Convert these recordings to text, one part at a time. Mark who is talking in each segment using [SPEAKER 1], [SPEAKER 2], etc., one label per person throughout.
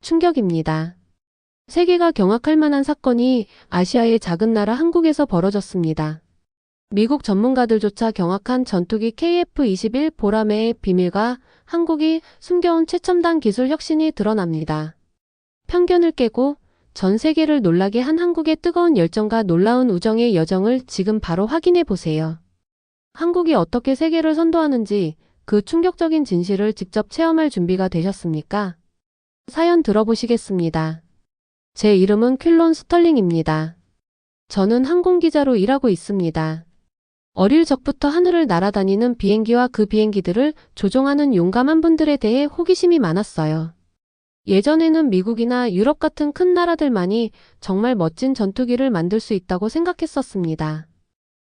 [SPEAKER 1] 충격입니다. 세계가 경악할 만한 사건이 아시아의 작은 나라 한국에서 벌어졌습니다. 미국 전문가들조차 경악한 전투기 KF-21 보라매의 비밀과 한국이 숨겨온 최첨단 기술 혁신이 드러납니다. 편견을 깨고 전 세계를 놀라게 한 한국의 뜨거운 열정과 놀라운 우정의 여정을 지금 바로 확인해 보세요. 한국이 어떻게 세계를 선도하는지 그 충격적인 진실을 직접 체험할 준비가 되셨습니까? 사연 들어보시겠습니다. 제 이름은 퀼론 스털링입니다. 저는 항공기자로 일하고 있습니다. 어릴 적부터 하늘을 날아다니는 비행기와 그 비행기들을 조종하는 용감한 분들에 대해 호기심이 많았어요. 예전에는 미국이나 유럽 같은 큰 나라들만이 정말 멋진 전투기를 만들 수 있다고 생각했었습니다.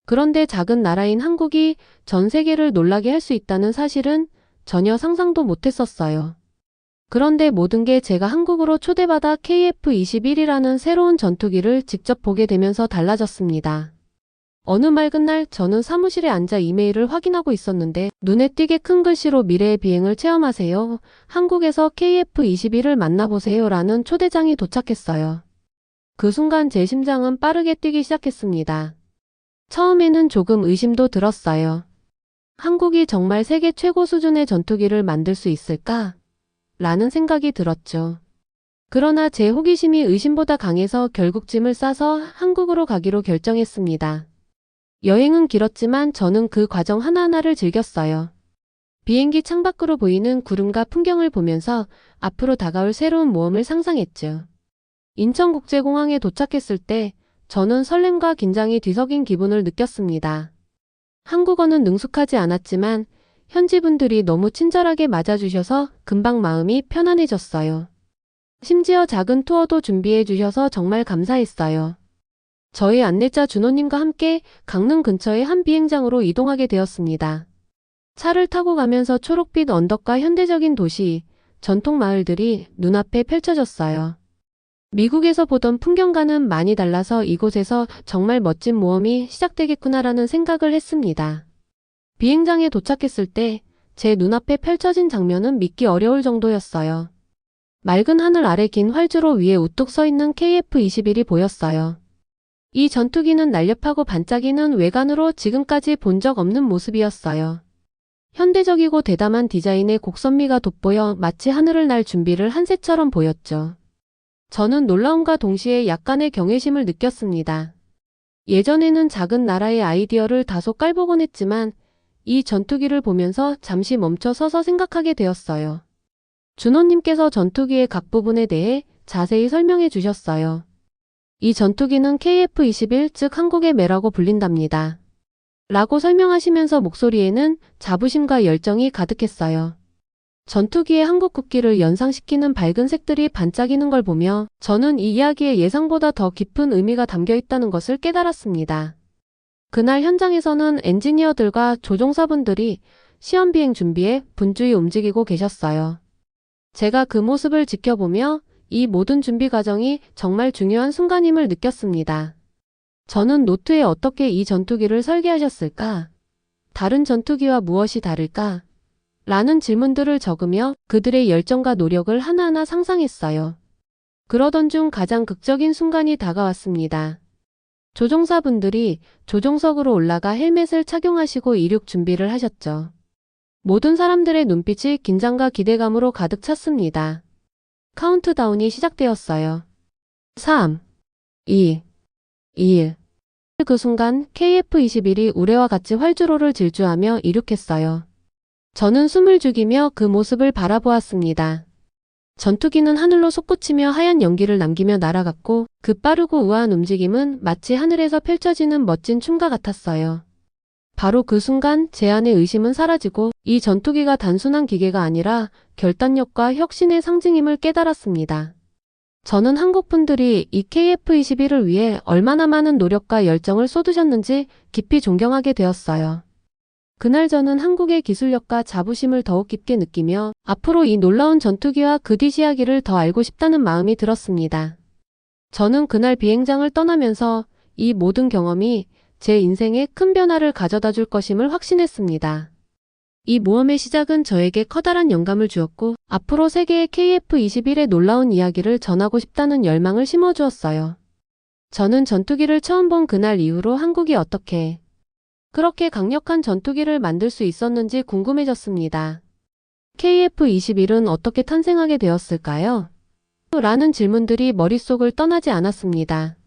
[SPEAKER 1] 그런데 작은 나라인 한국이 전 세계를 놀라게 할 수 있다는 사실은 전혀 상상도 못했었어요. 그런데 모든 게 제가 한국으로 초대받아 KF-21이라는 새로운 전투기를 직접 보게 되면서 달라졌습니다. 어느 맑은 날 저는 사무실에 앉아 이메일을 확인하고 있었는데 눈에 띄게 큰 글씨로 미래의 비행을 체험하세요. 한국에서 KF-21을 만나보세요 라는 초대장이 도착했어요. 그 순간 제 심장은 빠르게 뛰기 시작했습니다. 처음에는 조금 의심도 들었어요. 한국이 정말 세계 최고 수준의 전투기를 만들 수 있을까? 라는 생각이 들었죠. 그러나 제 호기심이 의심보다 강해서 결국 짐을 싸서 한국으로 가기로 결정했습니다. 여행은 길었지만 저는 그 과정 하나하나를 즐겼어요. 비행기 창밖으로 보이는 구름과 풍경을 보면서 앞으로 다가올 새로운 모험을 상상했죠. 인천국제공항에 도착했을 때 저는 설렘과 긴장이 뒤섞인 기분을 느꼈습니다. 한국어는 능숙하지 않았지만 현지 분들이 너무 친절하게 맞아주셔서 금방 마음이 편안해졌어요. 심지어 작은 투어도 준비해 주셔서 정말 감사했어요. 저희 안내자 준호님과 함께 강릉 근처의 한 비행장으로 이동하게 되었습니다. 차를 타고 가면서 초록빛 언덕과 현대적인 도시, 전통 마을들이 눈앞에 펼쳐졌어요. 미국에서 보던 풍경과는 많이 달라서 이곳에서 정말 멋진 모험이 시작되겠구나라는 생각을 했습니다. 비행장에 도착했을 때 제 눈앞에 펼쳐진 장면은 믿기 어려울 정도였어요. 맑은 하늘 아래 긴 활주로 위에 우뚝 서 있는 KF-21이 보였어요. 이 전투기는 날렵하고 반짝이는 외관으로 지금까지 본 적 없는 모습이었어요. 현대적이고 대담한 디자인의 곡선미가 돋보여 마치 하늘을 날 준비를 한 새처럼 보였죠. 저는 놀라움과 동시에 약간의 경외심을 느꼈습니다. 예전에는 작은 나라의 아이디어를 다소 깔보곤 했지만 이 전투기를 보면서 잠시 멈춰 서서 생각하게 되었어요. 준호님께서 전투기의 각 부분에 대해 자세히 설명해 주셨어요. 이 전투기는 KF-21, 즉 한국의 매라고 불린답니다. 라고 설명하시면서 목소리에는 자부심과 열정이 가득했어요. 전투기의 한국 국기를 연상시키는 밝은 색들이 반짝이는 걸 보며 저는 이 이야기에 예상보다 더 깊은 의미가 담겨 있다는 것을 깨달았습니다. 그날 현장에서는 엔지니어들과 조종사분들이 시험비행 준비에 분주히 움직이고 계셨어요. 제가 그 모습을 지켜보며 이 모든 준비 과정이 정말 중요한 순간임을 느꼈습니다. 저는 노트에 어떻게 이 전투기를 설계하셨을까? 다른 전투기와 무엇이 다를까? 라는 질문들을 적으며 그들의 열정과 노력을 하나하나 상상했어요. 그러던 중 가장 극적인 순간이 다가왔습니다. 조종사분들이 조종석으로 올라가 헬멧을 착용하시고 이륙 준비를 하셨죠. 모든 사람들의 눈빛이 긴장과 기대감으로 가득 찼습니다. 카운트다운이 시작되었어요. 3, 2, 1. 그 순간 KF-21이 우레와 같이 활주로를 질주하며 이륙했어요. 저는 숨을 죽이며 그 모습을 바라보았습니다. 전투기는 하늘로 솟구치며 하얀 연기를 남기며 날아갔고 그 빠르고 우아한 움직임은 마치 하늘에서 펼쳐지는 멋진 춤과 같았어요. 바로 그 순간 제 안의 의심은 사라지고 이 전투기가 단순한 기계가 아니라 결단력과 혁신의 상징임을 깨달았습니다. 저는 한국 분들이 이 KF-21을 위해 얼마나 많은 노력과 열정을 쏟으셨는지 깊이 존경하게 되었어요. 그날 저는 한국의 기술력과 자부심을 더욱 깊게 느끼며 앞으로 이 놀라운 전투기와 그 뒤 이야기를 더 알고 싶다는 마음이 들었습니다. 저는 그날 비행장을 떠나면서 이 모든 경험이 제 인생에 큰 변화를 가져다 줄 것임을 확신했습니다. 이 모험의 시작은 저에게 커다란 영감을 주었고 앞으로 세계의 KF-21의 놀라운 이야기를 전하고 싶다는 열망을 심어주었어요. 저는 전투기를 처음 본 그날 이후로 한국이 어떻게 그렇게 강력한 전투기를 만들 수 있었는지 궁금해졌습니다. KF-21은 어떻게 탄생하게 되었을까요? 라는 질문들이 머릿속을 떠나지 않았습니다.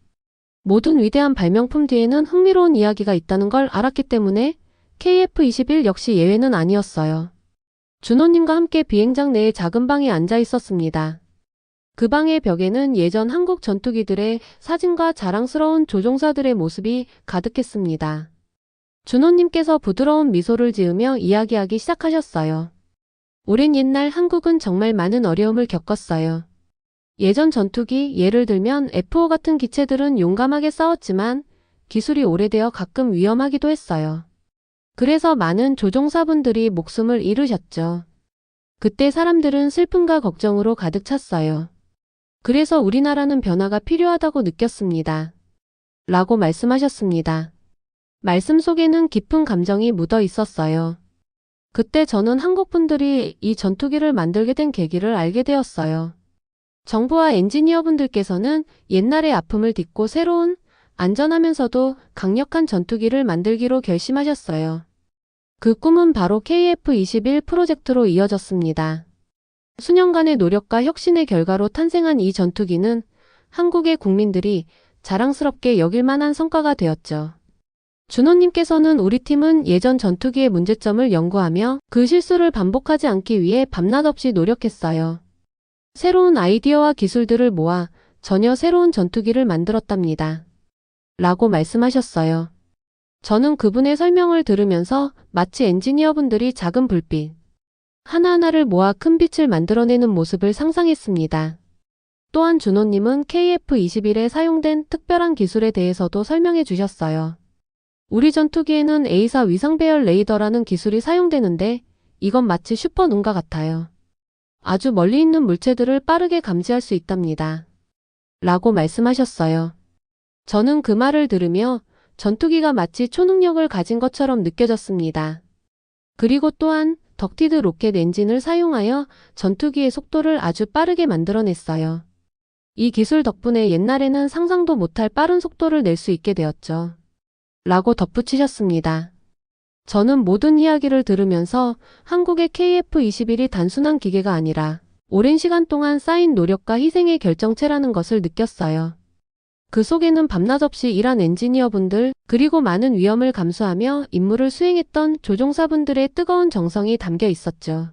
[SPEAKER 1] 모든 위대한 발명품 뒤에는 흥미로운 이야기가 있다는 걸 알았기 때문에 KF-21 역시 예외는 아니었어요. 준호님과 함께 비행장 내의 작은 방에 앉아 있었습니다. 그 방의 벽에는 예전 한국 전투기들의 사진과 자랑스러운 조종사들의 모습이 가득했습니다. 준호님께서 부드러운 미소를 지으며 이야기하기 시작하셨어요. 오랜 옛날 한국은 정말 많은 어려움을 겪었어요. 예전 전투기, 예를 들면 F-5 같은 기체들은 용감하게 싸웠지만 기술이 오래되어 가끔 위험하기도 했어요. 그래서 많은 조종사분들이 목숨을 잃으셨죠. 그때 사람들은 슬픔과 걱정으로 가득 찼어요. 그래서 우리나라는 변화가 필요하다고 느꼈습니다. 라고 말씀하셨습니다. 말씀 속에는 깊은 감정이 묻어 있었어요. 그때 저는 한국 분들이 이 전투기를 만들게 된 계기를 알게 되었어요. 정부와 엔지니어분들께서는 옛날의 아픔을 딛고 새로운, 안전하면서도 강력한 전투기를 만들기로 결심하셨어요. 그 꿈은 바로 KF-21 프로젝트로 이어졌습니다. 수년간의 노력과 혁신의 결과로 탄생한 이 전투기는 한국의 국민들이 자랑스럽게 여길 만한 성과가 되었죠. 준호님께서는 우리 팀은 예전 전투기의 문제점을 연구하며 그 실수를 반복하지 않기 위해 밤낮 없이 노력했어요. 새로운 아이디어와 기술들을 모아 전혀 새로운 전투기를 만들었답니다. 라고 말씀하셨어요. 저는 그분의 설명을 들으면서 마치 엔지니어분들이 작은 불빛 하나하나를 모아 큰 빛을 만들어내는 모습을 상상했습니다. 또한 준호님은 KF-21에 사용된 특별한 기술에 대해서도 설명해 주셨어요. 우리 전투기에는 A사 위상 배열 레이더라는 기술이 사용되는데 이건 마치 슈퍼눈과 같아요. 아주 멀리 있는 물체들을 빠르게 감지할 수 있답니다. 라고 말씀하셨어요. 저는 그 말을 들으며 전투기가 마치 초능력을 가진 것처럼 느껴졌습니다. 그리고 또한 덕티드 로켓 엔진을 사용하여 전투기의 속도를 아주 빠르게 만들어냈어요. 이 기술 덕분에 옛날에는 상상도 못할 빠른 속도를 낼 수 있게 되었죠. 라고 덧붙이셨습니다. 저는 모든 이야기를 들으면서 한국의 KF-21이 단순한 기계가 아니라 오랜 시간 동안 쌓인 노력과 희생의 결정체라는 것을 느꼈어요. 그 속에는 밤낮 없이 일한 엔지니어분들, 그리고 많은 위험을 감수하며 임무를 수행했던 조종사분들의 뜨거운 정성이 담겨 있었죠.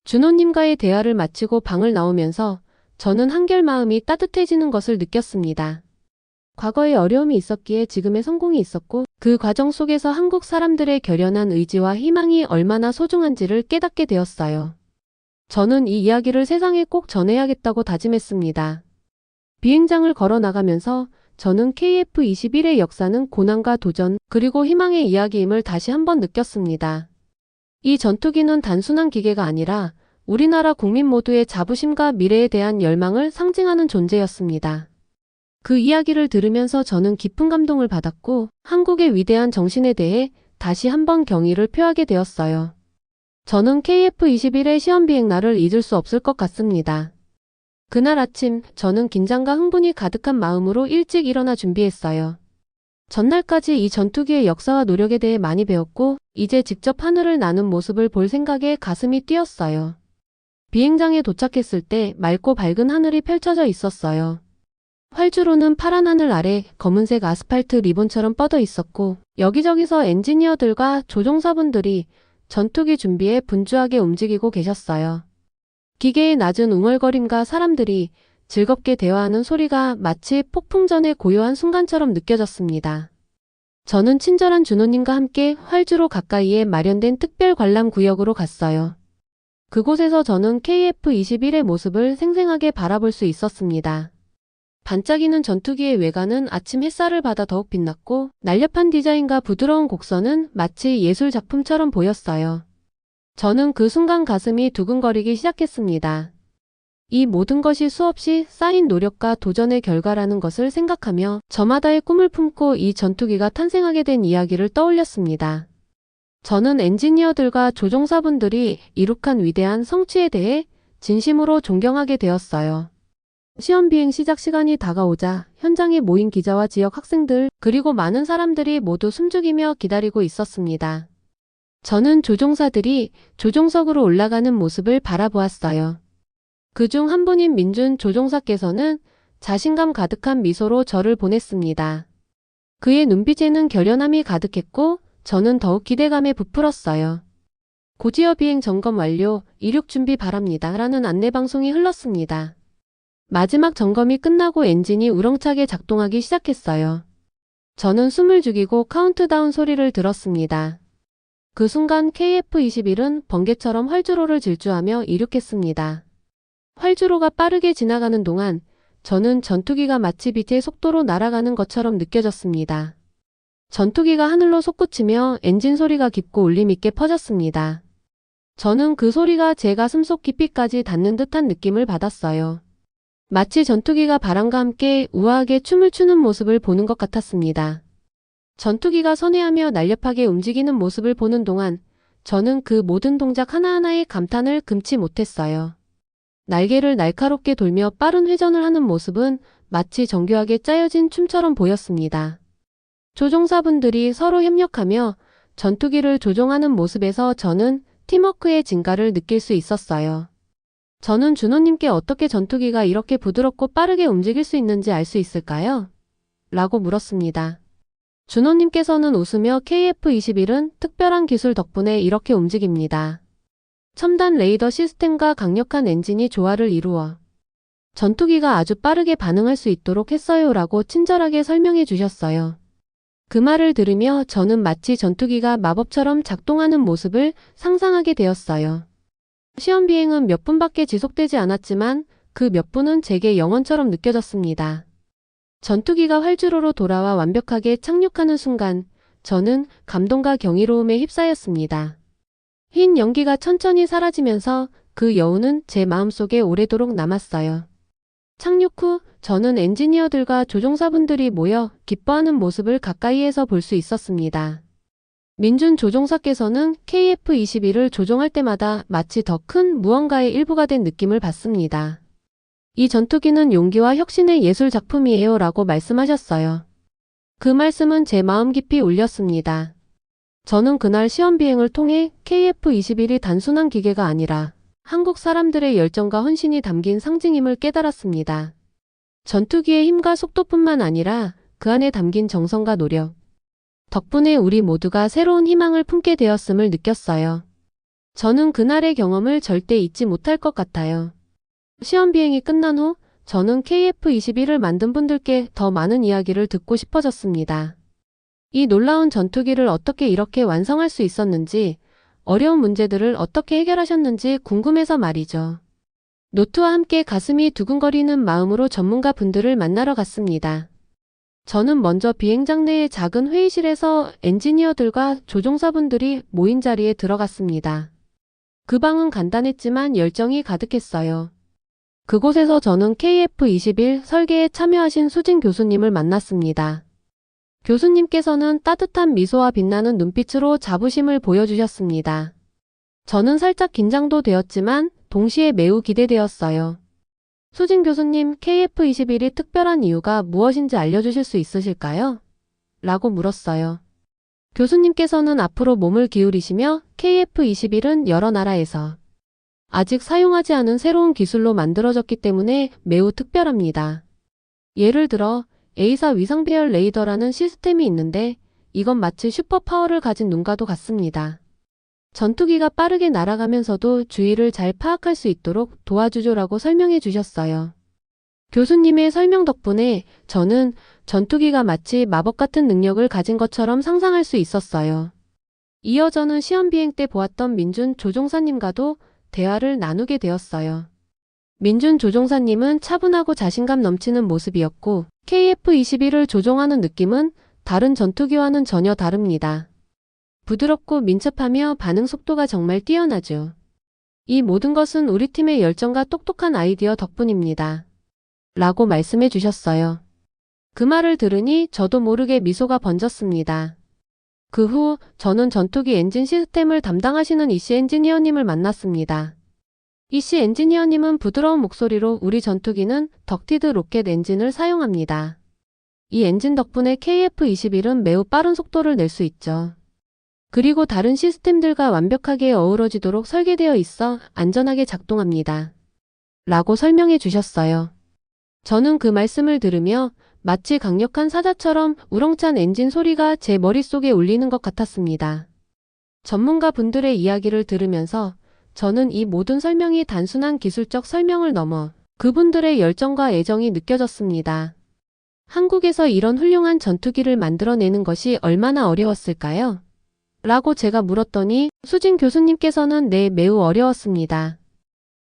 [SPEAKER 1] 준호님과의 대화를 마치고 방을 나오면서 저는 한결 마음이 따뜻해지는 것을 느꼈습니다. 과거에 어려움이 있었기에 지금의 성공이 있었고 그 과정 속에서 한국 사람들의 결연한 의지와 희망이 얼마나 소중한지를 깨닫게 되었어요. 저는 이 이야기를 세상에 꼭 전해야겠다고 다짐했습니다. 비행장을 걸어 나가면서 저는 KF-21의 역사는 고난과 도전, 그리고 희망의 이야기임을 다시 한번 느꼈습니다. 이 전투기는 단순한 기계가 아니라 우리나라 국민 모두의 자부심과 미래에 대한 열망을 상징하는 존재였습니다. 그 이야기를 들으면서 저는 깊은 감동을 받았고 한국의 위대한 정신에 대해 다시 한번 경의를 표하게 되었어요. 저는 KF-21의 시험 비행 날을 잊을 수 없을 것 같습니다. 그날 아침 저는 긴장과 흥분이 가득한 마음으로 일찍 일어나 준비했어요. 전날까지 이 전투기의 역사와 노력에 대해 많이 배웠고 이제 직접 하늘을 나는 모습을 볼 생각에 가슴이 뛰었어요. 비행장에 도착했을 때 맑고 밝은 하늘이 펼쳐져 있었어요. 활주로는 파란 하늘 아래 검은색 아스팔트 리본처럼 뻗어 있었고 여기저기서 엔지니어들과 조종사분들이 전투기 준비에 분주하게 움직이고 계셨어요. 기계의 낮은 웅얼거림과 사람들이 즐겁게 대화하는 소리가 마치 폭풍 전의 고요한 순간처럼 느껴졌습니다. 저는 친절한 준호님과 함께 활주로 가까이에 마련된 특별 관람 구역으로 갔어요. 그곳에서 저는 KF-21의 모습을 생생하게 바라볼 수 있었습니다. 반짝이는 전투기의 외관은 아침 햇살을 받아 더욱 빛났고 날렵한 디자인과 부드러운 곡선은 마치 예술 작품처럼 보였어요. 저는 그 순간 가슴이 두근거리기 시작했습니다. 이 모든 것이 수없이 쌓인 노력과 도전의 결과라는 것을 생각하며 저마다의 꿈을 품고 이 전투기가 탄생하게 된 이야기를 떠올렸습니다. 저는 엔지니어들과 조종사분들이 이룩한 위대한 성취에 대해 진심으로 존경하게 되었어요. 시험 비행 시작 시간이 다가오자 현장에 모인 기자와 지역 학생들, 그리고 많은 사람들이 모두 숨죽이며 기다리고 있었습니다. 저는 조종사들이 조종석으로 올라가는 모습을 바라보았어요. 그중 한 분인 민준 조종사께서는 자신감 가득한 미소로 저를 보냈습니다. 그의 눈빛에는 결연함이 가득했고 저는 더욱 기대감에 부풀었어요. 고지어 비행 점검 완료, 이륙 준비 바랍니다. 라는 안내방송이 흘렀습니다. 마지막 점검이 끝나고 엔진이 우렁차게 작동하기 시작했어요. 저는 숨을 죽이고 카운트다운 소리를 들었습니다. 그 순간 KF-21은 번개처럼 활주로를 질주하며 이륙했습니다. 활주로가 빠르게 지나가는 동안 저는 전투기가 마치 빛의 속도로 날아가는 것처럼 느껴졌습니다. 전투기가 하늘로 솟구치며 엔진 소리가 깊고 울림있게 퍼졌습니다. 저는 그 소리가 제 가슴속 깊이까지 닿는 듯한 느낌을 받았어요. 마치 전투기가 바람과 함께 우아하게 춤을 추는 모습을 보는 것 같았습니다. 전투기가 선회하며 날렵하게 움직이는 모습을 보는 동안 저는 그 모든 동작 하나하나에 감탄을 금치 못했어요. 날개를 날카롭게 돌며 빠른 회전을 하는 모습은 마치 정교하게 짜여진 춤처럼 보였습니다. 조종사분들이 서로 협력하며 전투기를 조종하는 모습에서 저는 팀워크의 진가를 느낄 수 있었어요. 저는 준호님께 어떻게 전투기가 이렇게 부드럽고 빠르게 움직일 수 있는지 알 수 있을까요? 라고 물었습니다. 준호님께서는 웃으며 KF-21은 특별한 기술 덕분에 이렇게 움직입니다. 첨단 레이더 시스템과 강력한 엔진이 조화를 이루어 전투기가 아주 빠르게 반응할 수 있도록 했어요. 라고 친절하게 설명해 주셨어요. 그 말을 들으며 저는 마치 전투기가 마법처럼 작동하는 모습을 상상하게 되었어요. 시험 비행은 몇 분밖에 지속되지 않았지만 그 몇 분은 제게 영원처럼 느껴졌습니다. 전투기가 활주로로 돌아와 완벽하게 착륙하는 순간 저는 감동과 경이로움에 휩싸였습니다. 흰 연기가 천천히 사라지면서 그 여운은 제 마음속에 오래도록 남았어요. 착륙 후 저는 엔지니어들과 조종사분들이 모여 기뻐하는 모습을 가까이에서 볼 수 있었습니다. 민준 조종사께서는 KF-21을 조종할 때마다 마치 더 큰 무언가의 일부가 된 느낌을 받습니다. 이 전투기는 용기와 혁신의 예술 작품이에요. 라고 말씀하셨어요. 그 말씀은 제 마음 깊이 울렸습니다. 저는 그날 시험 비행을 통해 KF-21이 단순한 기계가 아니라 한국 사람들의 열정과 헌신이 담긴 상징임을 깨달았습니다. 전투기의 힘과 속도뿐만 아니라 그 안에 담긴 정성과 노력, 덕분에 우리 모두가 새로운 희망을 품게 되었음을 느꼈어요. 저는 그날의 경험을 절대 잊지 못할 것 같아요. 시험 비행이 끝난 후 저는 KF-21을 만든 분들께 더 많은 이야기를 듣고 싶어졌습니다. 이 놀라운 전투기를 어떻게 이렇게 완성할 수 있었는지, 어려운 문제들을 어떻게 해결하셨는지 궁금해서 말이죠. 노트와 함께 가슴이 두근거리는 마음으로 전문가 분들을 만나러 갔습니다. 저는 먼저 비행장 내의 작은 회의실에서 엔지니어들과 조종사분들이 모인 자리에 들어갔습니다. 그 방은 간단했지만 열정이 가득했어요. 그곳에서 저는 KF-21 설계에 참여하신 수진 교수님을 만났습니다. 교수님께서는 따뜻한 미소와 빛나는 눈빛으로 자부심을 보여주셨습니다. 저는 살짝 긴장도 되었지만 동시에 매우 기대되었어요. 수진 교수님, KF-21이 특별한 이유가 무엇인지 알려주실 수 있으실까요? 라고 물었어요. 교수님께서는 앞으로 몸을 기울이시며 KF-21은 여러 나라에서 아직 사용하지 않은 새로운 기술로 만들어졌기 때문에 매우 특별합니다. 예를 들어 A사 위상배열 레이더라는 시스템이 있는데 이건 마치 슈퍼파워를 가진 눈과도 같습니다. 전투기가 빠르게 날아가면서도 주위를 잘 파악할 수 있도록 도와주죠라고 설명해 주셨어요. 교수님의 설명 덕분에 저는 전투기가 마치 마법 같은 능력을 가진 것처럼 상상할 수 있었어요. 이어 저는 시험 비행 때 보았던 민준 조종사님과도 대화를 나누게 되었어요. 민준 조종사님은 차분하고 자신감 넘치는 모습이었고 KF-21을 조종하는 느낌은 다른 전투기와는 전혀 다릅니다. 부드럽고 민첩하며 반응 속도가 정말 뛰어나죠. 이 모든 것은 우리 팀의 열정과 똑똑한 아이디어 덕분입니다. 라고 말씀해 주셨어요. 그 말을 들으니 저도 모르게 미소가 번졌습니다. 그 후 저는 전투기 엔진 시스템을 담당하시는 이씨 엔지니어님을 만났습니다. 이씨 엔지니어님은 부드러운 목소리로 우리 전투기는 덕티드 로켓 엔진을 사용합니다. 이 엔진 덕분에 KF-21은 매우 빠른 속도를 낼 수 있죠. 그리고 다른 시스템들과 완벽하게 어우러지도록 설계되어 있어 안전하게 작동합니다. 라고 설명해 주셨어요. 저는 그 말씀을 들으며 마치 강력한 사자처럼 우렁찬 엔진 소리가 제 머릿속에 울리는 것 같았습니다. 전문가 분들의 이야기를 들으면서 저는 이 모든 설명이 단순한 기술적 설명을 넘어 그분들의 열정과 애정이 느껴졌습니다. 한국에서 이런 훌륭한 전투기를 만들어내는 것이 얼마나 어려웠을까요? 라고 제가 물었더니 수진 교수님께서는 네, 매우 어려웠습니다.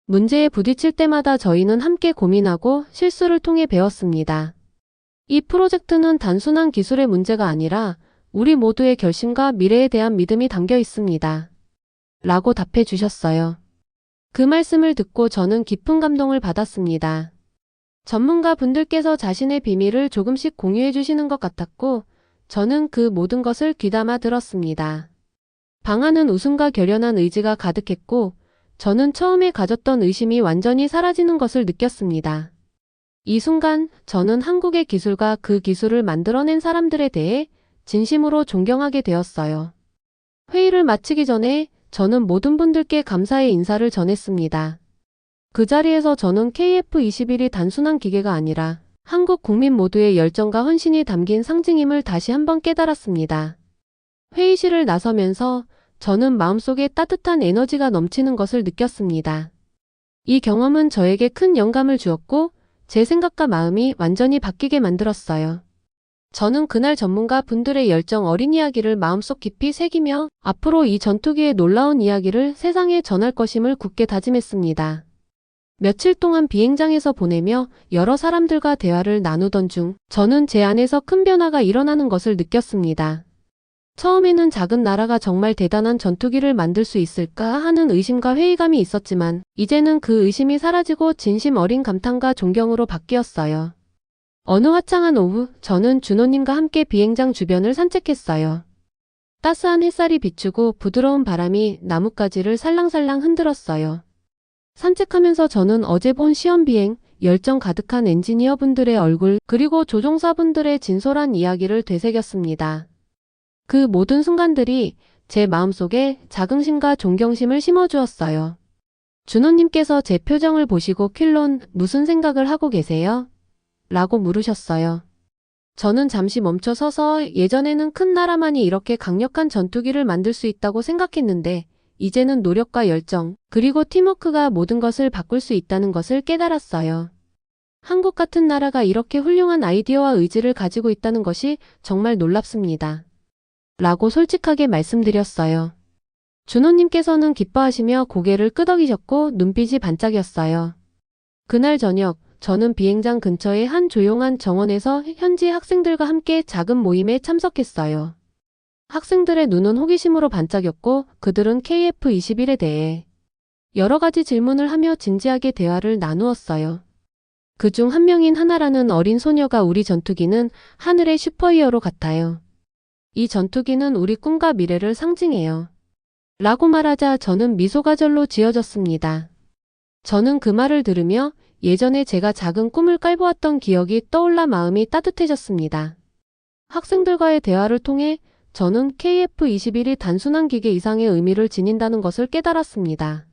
[SPEAKER 1] 문제에 부딪힐 때마다 저희는 함께 고민하고 실수를 통해 배웠습니다. 이 프로젝트는 단순한 기술의 문제가 아니라 우리 모두의 결심과 미래에 대한 믿음이 담겨 있습니다. 라고 답해 주셨어요. 그 말씀을 듣고 저는 깊은 감동을 받았습니다. 전문가 분들께서 자신의 비밀을 조금씩 공유해 주시는 것 같았고 저는 그 모든 것을 귀담아 들었습니다. 방안은 웃음과 결연한 의지가 가득했고 저는 처음에 가졌던 의심이 완전히 사라지는 것을 느꼈습니다. 이 순간 저는 한국의 기술과 그 기술을 만들어낸 사람들에 대해 진심으로 존경하게 되었어요. 회의를 마치기 전에 저는 모든 분들께 감사의 인사를 전했습니다. 그 자리에서 저는 KF-21이 단순한 기계가 아니라 한국 국민 모두의 열정과 헌신이 담긴 상징임을 다시 한번 깨달았습니다. 회의실을 나서면서 저는 마음속에 따뜻한 에너지가 넘치는 것을 느꼈습니다. 이 경험은 저에게 큰 영감을 주었고 제 생각과 마음이 완전히 바뀌게 만들었어요. 저는 그날 전문가 분들의 열정 어린 이야기를 마음속 깊이 새기며 앞으로 이 전투기의 놀라운 이야기를 세상에 전할 것임을 굳게 다짐했습니다. 며칠 동안 비행장에서 보내며 여러 사람들과 대화를 나누던 중 저는 제 안에서 큰 변화가 일어나는 것을 느꼈습니다. 처음에는 작은 나라가 정말 대단한 전투기를 만들 수 있을까 하는 의심과 회의감이 있었지만 이제는 그 의심이 사라지고 진심 어린 감탄과 존경으로 바뀌었어요. 어느 화창한 오후 저는 준호님과 함께 비행장 주변을 산책했어요. 따스한 햇살이 비추고 부드러운 바람이 나뭇가지를 살랑살랑 흔들었어요. 산책하면서 저는 어제 본 시험비행, 열정 가득한 엔지니어분들의 얼굴 그리고 조종사분들의 진솔한 이야기를 되새겼습니다. 그 모든 순간들이 제 마음속에 자긍심과 존경심을 심어주었어요. 준호님께서 제 표정을 보시고 퀼론 무슨 생각을 하고 계세요? 라고 물으셨어요. 저는 잠시 멈춰 서서 예전에는 큰 나라만이 이렇게 강력한 전투기를 만들 수 있다고 생각했는데 이제는 노력과 열정, 그리고 팀워크가 모든 것을 바꿀 수 있다는 것을 깨달았어요. 한국 같은 나라가 이렇게 훌륭한 아이디어와 의지를 가지고 있다는 것이 정말 놀랍습니다. 라고 솔직하게 말씀드렸어요. 준호님께서는 기뻐하시며 고개를 끄덕이셨고 눈빛이 반짝였어요. 그날 저녁, 저는 비행장 근처의 한 조용한 정원에서 현지 학생들과 함께 작은 모임에 참석했어요. 학생들의 눈은 호기심으로 반짝였고 그들은 KF-21에 대해 여러 가지 질문을 하며 진지하게 대화를 나누었어요. 그중 한 명인 하나라는 어린 소녀가 우리 전투기는 하늘의 슈퍼히어로 같아요. 이 전투기는 우리 꿈과 미래를 상징해요. 라고 말하자 저는 미소가 절로 지어졌습니다. 저는 그 말을 들으며 예전에 제가 작은 꿈을 깔보았던 기억이 떠올라 마음이 따뜻해졌습니다. 학생들과의 대화를 통해 저는 KF-21이 단순한 기계 이상의 의미를 지닌다는 것을 깨달았습니다.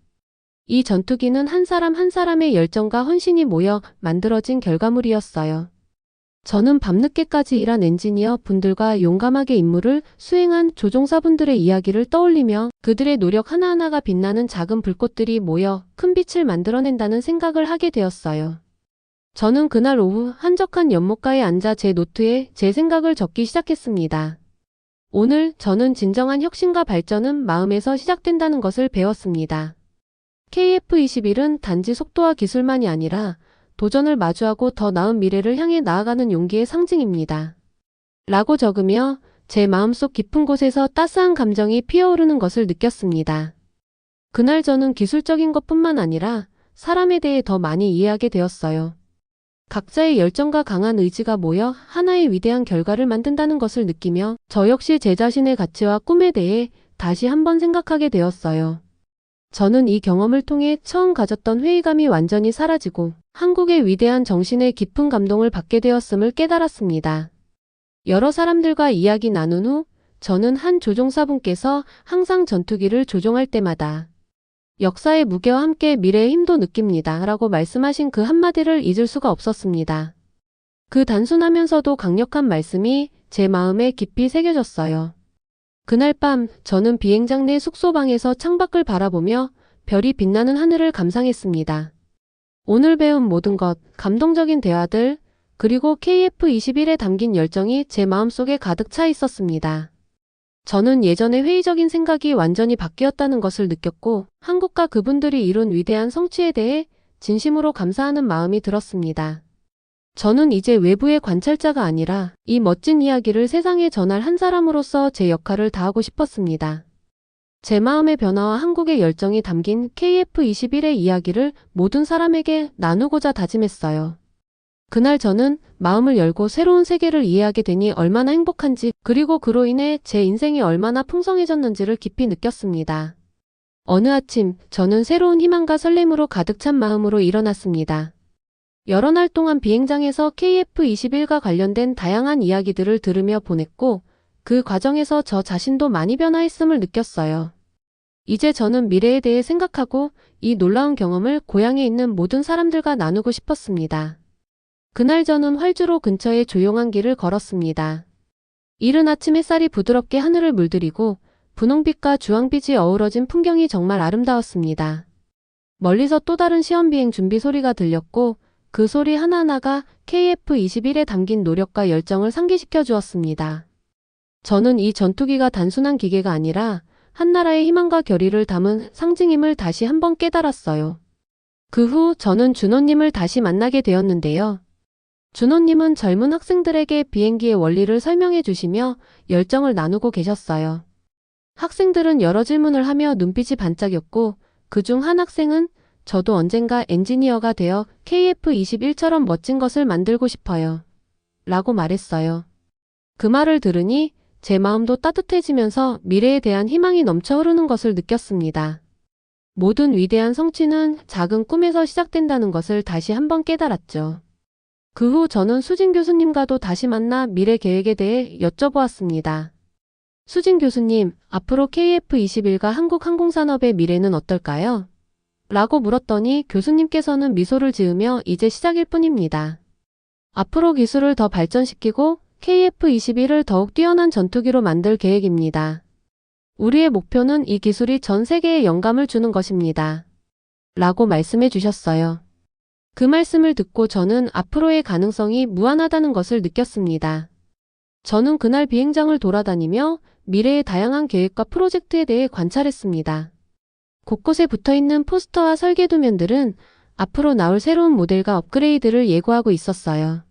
[SPEAKER 1] 이 전투기는 한 사람 한 사람의 열정과 헌신이 모여 만들어진 결과물이었어요. 저는 밤늦게까지 일한 엔지니어 분들과 용감하게 임무를 수행한 조종사분들의 이야기를 떠올리며 그들의 노력 하나하나가 빛나는 작은 불꽃들이 모여 큰 빛을 만들어낸다는 생각을 하게 되었어요. 저는 그날 오후 한적한 연못가에 앉아 제 노트에 제 생각을 적기 시작했습니다. 오늘 저는 진정한 혁신과 발전은 마음에서 시작된다는 것을 배웠습니다. KF-21은 단지 속도와 기술만이 아니라 도전을 마주하고 더 나은 미래를 향해 나아가는 용기의 상징입니다. 라고 적으며 제 마음속 깊은 곳에서 따스한 감정이 피어오르는 것을 느꼈습니다. 그날 저는 기술적인 것뿐만 아니라 사람에 대해 더 많이 이해하게 되었어요. 각자의 열정과 강한 의지가 모여 하나의 위대한 결과를 만든다는 것을 느끼며 저 역시 제 자신의 가치와 꿈에 대해 다시 한번 생각하게 되었어요. 저는 이 경험을 통해 처음 가졌던 회의감이 완전히 사라지고 한국의 위대한 정신에 깊은 감동을 받게 되었음을 깨달았습니다. 여러 사람들과 이야기 나눈 후 저는 한 조종사분께서 항상 전투기를 조종할 때마다 역사의 무게와 함께 미래의 힘도 느낍니다 라고 말씀하신 그 한마디를 잊을 수가 없었습니다. 그 단순하면서도 강력한 말씀이 제 마음에 깊이 새겨졌어요. 그날 밤 저는 비행장 내 숙소방에서 창밖을 바라보며 별이 빛나는 하늘을 감상했습니다. 오늘 배운 모든 것, 감동적인 대화들, 그리고 KF-21에 담긴 열정이 제 마음속에 가득 차 있었습니다. 저는 예전의 회의적인 생각이 완전히 바뀌었다는 것을 느꼈고 한국과 그분들이 이룬 위대한 성취에 대해 진심으로 감사하는 마음이 들었습니다. 저는 이제 외부의 관찰자가 아니라 이 멋진 이야기를 세상에 전할 한 사람으로서 제 역할을 다하고 싶었습니다. 제 마음의 변화와 한국의 열정이 담긴 KF-21의 이야기를 모든 사람에게 나누고자 다짐했어요. 그날 저는 마음을 열고 새로운 세계를 이해하게 되니 얼마나 행복한지, 그리고 그로 인해 제 인생이 얼마나 풍성해졌는지를 깊이 느꼈습니다. 어느 아침 저는 새로운 희망과 설렘으로 가득 찬 마음으로 일어났습니다. 여러 날 동안 비행장에서 KF-21과 관련된 다양한 이야기들을 들으며 보냈고 그 과정에서 저 자신도 많이 변화했음을 느꼈어요. 이제 저는 미래에 대해 생각하고 이 놀라운 경험을 고향에 있는 모든 사람들과 나누고 싶었습니다. 그날 저는 활주로 근처의 조용한 길을 걸었습니다. 이른 아침 햇살이 부드럽게 하늘을 물들이고 분홍빛과 주황빛이 어우러진 풍경이 정말 아름다웠습니다. 멀리서 또 다른 시험비행 준비 소리가 들렸고 그 소리 하나하나가 KF-21에 담긴 노력과 열정을 상기시켜 주었습니다. 저는 이 전투기가 단순한 기계가 아니라 한 나라의 희망과 결의를 담은 상징임을 다시 한번 깨달았어요. 그 후 저는 준호님을 다시 만나게 되었는데요. 준호님은 젊은 학생들에게 비행기의 원리를 설명해 주시며 열정을 나누고 계셨어요. 학생들은 여러 질문을 하며 눈빛이 반짝였고 그중 한 학생은 저도 언젠가 엔지니어가 되어 KF-21처럼 멋진 것을 만들고 싶어요. 라고 말했어요. 그 말을 들으니 제 마음도 따뜻해지면서 미래에 대한 희망이 넘쳐 흐르는 것을 느꼈습니다. 모든 위대한 성취는 작은 꿈에서 시작된다는 것을 다시 한번 깨달았죠. 그 후 저는 수진 교수님과도 다시 만나 미래 계획에 대해 여쭤보았습니다. 수진 교수님, 앞으로 KF-21과 한국 항공산업의 미래는 어떨까요? 라고 물었더니 교수님께서는 미소를 지으며 이제 시작일 뿐입니다. 앞으로 기술을 더 발전시키고 KF-21을 더욱 뛰어난 전투기로 만들 계획입니다. 우리의 목표는 이 기술이 전 세계에 영감을 주는 것입니다. 라고 말씀해 주셨어요. 그 말씀을 듣고 저는 앞으로의 가능성이 무한하다는 것을 느꼈습니다. 저는 그날 비행장을 돌아다니며 미래의 다양한 계획과 프로젝트에 대해 관찰했습니다. 곳곳에 붙어있는 포스터와 설계 도면들은 앞으로 나올 새로운 모델과 업그레이드를 예고하고 있었어요.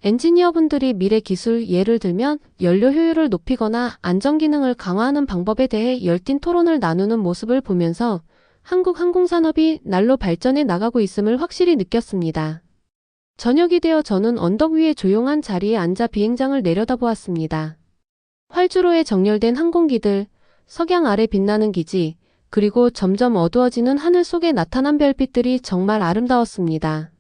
[SPEAKER 1] 엔지니어분들이 미래 기술, 예를 들면 연료 효율을 높이거나 안전 기능을 강화하는 방법에 대해 열띤 토론을 나누는 모습을 보면서 한국 항공산업이 날로 발전해 나가고 있음을 확실히 느꼈습니다. 저녁이 되어 저는 언덕 위의 조용한 자리에 앉아 비행장을 내려다보았습니다. 활주로에 정렬된 항공기들, 석양 아래 빛나는 기지, 그리고 점점 어두워지는 하늘 속에 나타난 별빛들이 정말 아름다웠습니다.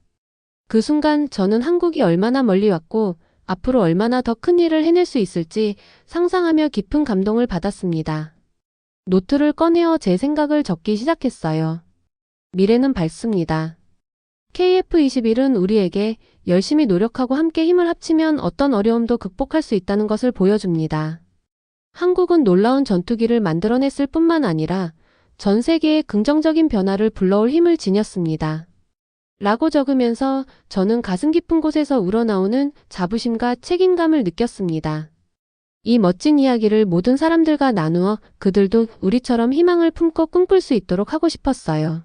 [SPEAKER 1] 그 순간 저는 한국이 얼마나 멀리 왔고 앞으로 얼마나 더 큰 일을 해낼 수 있을지 상상하며 깊은 감동을 받았습니다. 노트를 꺼내어 제 생각을 적기 시작했어요. 미래는 밝습니다. KF-21은 우리에게 열심히 노력하고 함께 힘을 합치면 어떤 어려움도 극복할 수 있다는 것을 보여줍니다. 한국은 놀라운 전투기를 만들어냈을 뿐만 아니라 전 세계에 긍정적인 변화를 불러올 힘을 지녔습니다. 라고 적으면서 저는 가슴 깊은 곳에서 우러나오는 자부심과 책임감을 느꼈습니다. 이 멋진 이야기를 모든 사람들과 나누어 그들도 우리처럼 희망을 품고 꿈꿀 수 있도록 하고 싶었어요.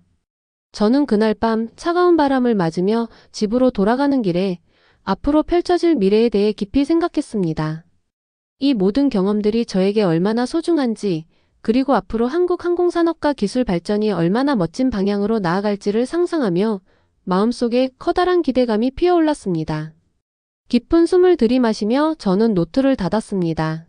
[SPEAKER 1] 저는 그날 밤 차가운 바람을 맞으며 집으로 돌아가는 길에 앞으로 펼쳐질 미래에 대해 깊이 생각했습니다. 이 모든 경험들이 저에게 얼마나 소중한지, 그리고 앞으로 한국 항공산업과 기술 발전이 얼마나 멋진 방향으로 나아갈지를 상상하며 마음속에 커다란 기대감이 피어올랐습니다. 깊은 숨을 들이마시며 저는 노트를 닫았습니다.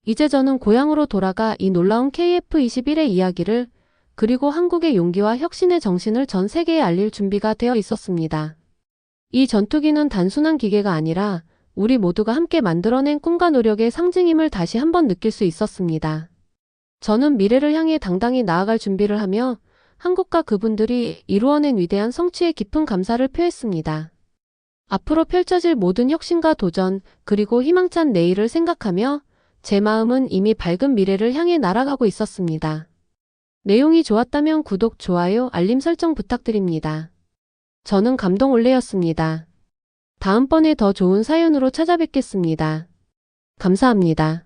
[SPEAKER 1] 이제 저는 고향으로 돌아가 이 놀라운 KF-21의 이야기를, 그리고 한국의 용기와 혁신의 정신을 전 세계에 알릴 준비가 되어 있었습니다. 이 전투기는 단순한 기계가 아니라 우리 모두가 함께 만들어낸 꿈과 노력의 상징임을 다시 한번 느낄 수 있었습니다. 저는 미래를 향해 당당히 나아갈 준비를 하며 한국과 그분들이 이루어낸 위대한 성취에 깊은 감사를 표했습니다. 앞으로 펼쳐질 모든 혁신과 도전, 그리고 희망찬 내일을 생각하며 제 마음은 이미 밝은 미래를 향해 날아가고 있었습니다. 내용이 좋았다면 구독, 좋아요, 알림 설정 부탁드립니다. 저는 감동올레였습니다. 다음번에 더 좋은 사연으로 찾아뵙겠습니다. 감사합니다.